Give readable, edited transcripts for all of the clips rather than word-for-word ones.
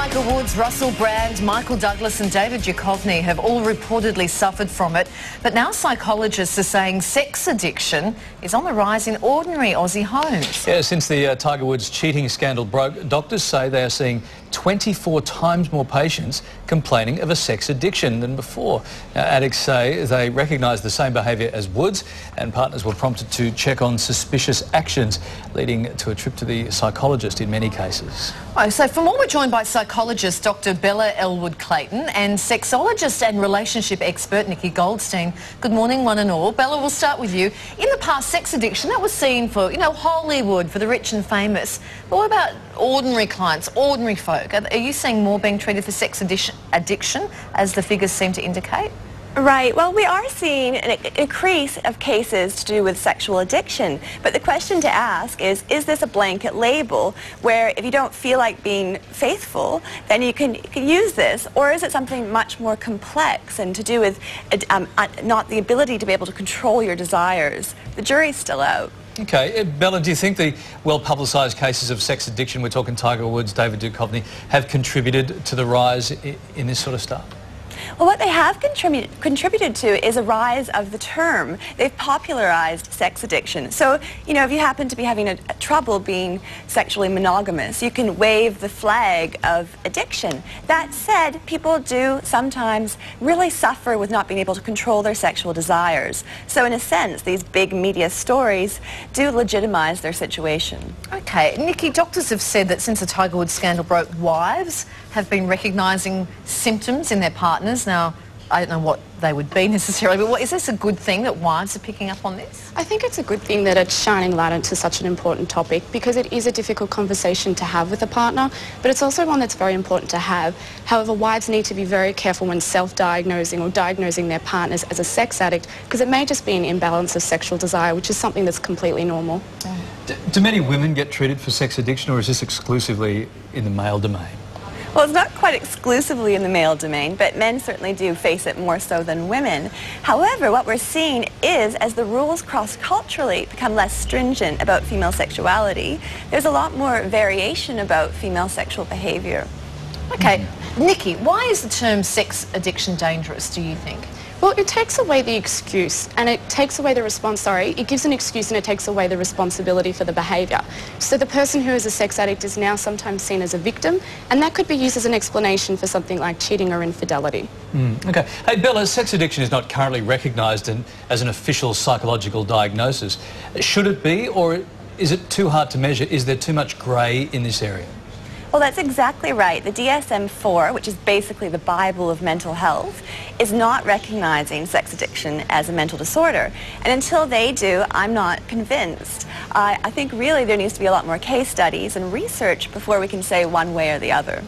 Tiger Woods, Russell Brand, Michael Douglas and David Duchovny have all reportedly suffered from it. But now psychologists are saying sex addiction is on the rise in ordinary Aussie homes. Yeah, since the Tiger Woods cheating scandal broke, doctors say they are seeing 24 times more patients complaining of a sex addiction than before. Now, addicts say they recognise the same behaviour as Woods, and partners were prompted to check on suspicious actions, leading to a trip to the psychologist in many cases. Oh, so for more, we're joined by psychologist Dr. Ellwood-Clayton and sexologist and relationship expert Nikki Goldstein. Good morning, one and all. Bella, we'll start with you. In the past, sex addiction, that was seen for, Hollywood, for the rich and famous. But what about ordinary clients, ordinary folk? Are you seeing more being treated for sex addiction, as the figures seem to indicate? Right. Well, we are seeing an increase of cases to do with sexual addiction. But the question to ask is this a blanket label where if you don't feel like being faithful, then you can use this? Or is it something much more complex and to do with not the ability to be able to control your desires? The jury's still out. Okay. Bella, do you think the well-publicised cases of sex addiction, we're talking Tiger Woods, David Duchovny, have contributed to the rise in this sort of stuff? Well, what they have contributed to is a rise of the term. They've popularized sex addiction. So, if you happen to be having a trouble being sexually monogamous, you can wave the flag of addiction. That said, people do sometimes really suffer with not being able to control their sexual desires. So in a sense, these big media stories do legitimize their situation. Okay. Nikki, doctors have said that since the Tiger Woods scandal broke, wives have been recognising symptoms in their partners. Now, I don't know what they would be necessarily, but is this a good thing that wives are picking up on this? I think it's a good thing that it's shining light into such an important topic because it is a difficult conversation to have with a partner, but it's also one that's very important to have. However, wives need to be very careful when self-diagnosing or diagnosing their partners as a sex addict because it may just be an imbalance of sexual desire, which is something that's completely normal. Do many women get treated for sex addiction, or is this exclusively in the male domain? Well, it's not quite exclusively in the male domain, but men certainly do face it more so than women. However, what we're seeing is, as the rules cross-culturally become less stringent about female sexuality, there's a lot more variation about female sexual behaviour. Okay. Nikki, why is the term sex addiction dangerous, do you think? Well, it takes away the excuse and it takes away the it gives an excuse and it takes away the responsibility for the behaviour. So the person who is a sex addict is now sometimes seen as a victim, and that could be used as an explanation for something like cheating or infidelity. Okay. Hey, Bella, sex addiction is not currently recognised as an official psychological diagnosis. Should it be, or is it too hard to measure? Is there too much grey in this area? Well, that's exactly right. The DSM-4, which is basically the Bible of mental health, is not recognizing sex addiction as a mental disorder. And until they do, I'm not convinced. I think really there needs to be a lot more case studies and research before we can say one way or the other.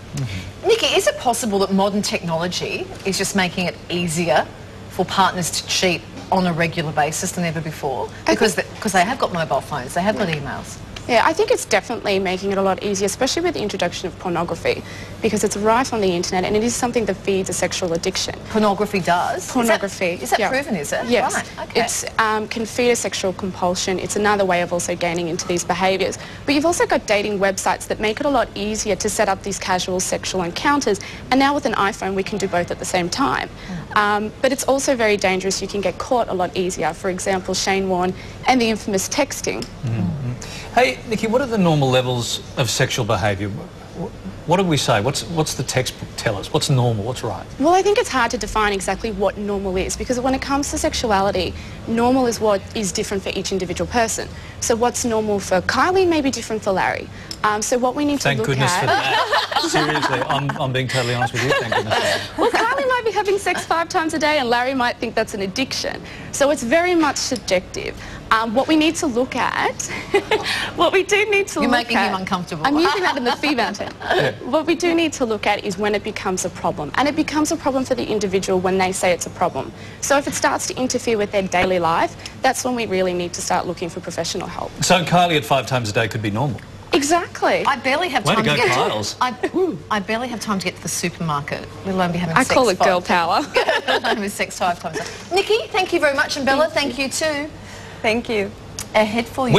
Nikki, is it possible that modern technology is just making it easier for partners to cheat on a regular basis than ever before? Because they have got mobile phones, they have got emails. Yeah, I think it's definitely making it a lot easier, especially with the introduction of pornography, because it's rife on the internet and it is something that feeds a sexual addiction. Pornography does? Pornography. Is that proven, is it? Yes. Right, okay. It's can feed a sexual compulsion. It's another way of also gaining into these behaviours. But you've also got dating websites that make it a lot easier to set up these casual sexual encounters, and now with an iPhone we can do both at the same time. But it's also very dangerous. You can get caught a lot easier. For example, Shane Warne and the infamous texting. Hey, Nikki, what are the normal levels of sexual behaviour? What do we say? What's the textbook tell us? What's normal? What's right? Well, I think it's hard to define exactly what normal is, because when it comes to sexuality, normal is what is different for each individual person. So what's normal for Kylie may be different for Larry. So what we need to look at... Thank goodness for that. Seriously, I'm being totally honest with you. Thank goodness for that. Well, Kylie might be having sex 5 times a day and Larry might think that's an addiction. So it's very much subjective. What we need to look at, what we do need to You're look making at... him uncomfortable. I'm using that in the female term. Yeah. What we do need to look at is when it becomes a problem. And it becomes a problem for the individual when they say it's a problem. So if it starts to interfere with their daily life, that's when we really need to start looking for professional help. So Kylie at 5 times a day could be normal? Exactly. I barely have time to get I barely have time to get to the supermarket, let alone be having sex. I call it girl power. Having sex 5 times a day. Nikki, thank you very much, and Bella, thank you too. Thank you. Ahead for you.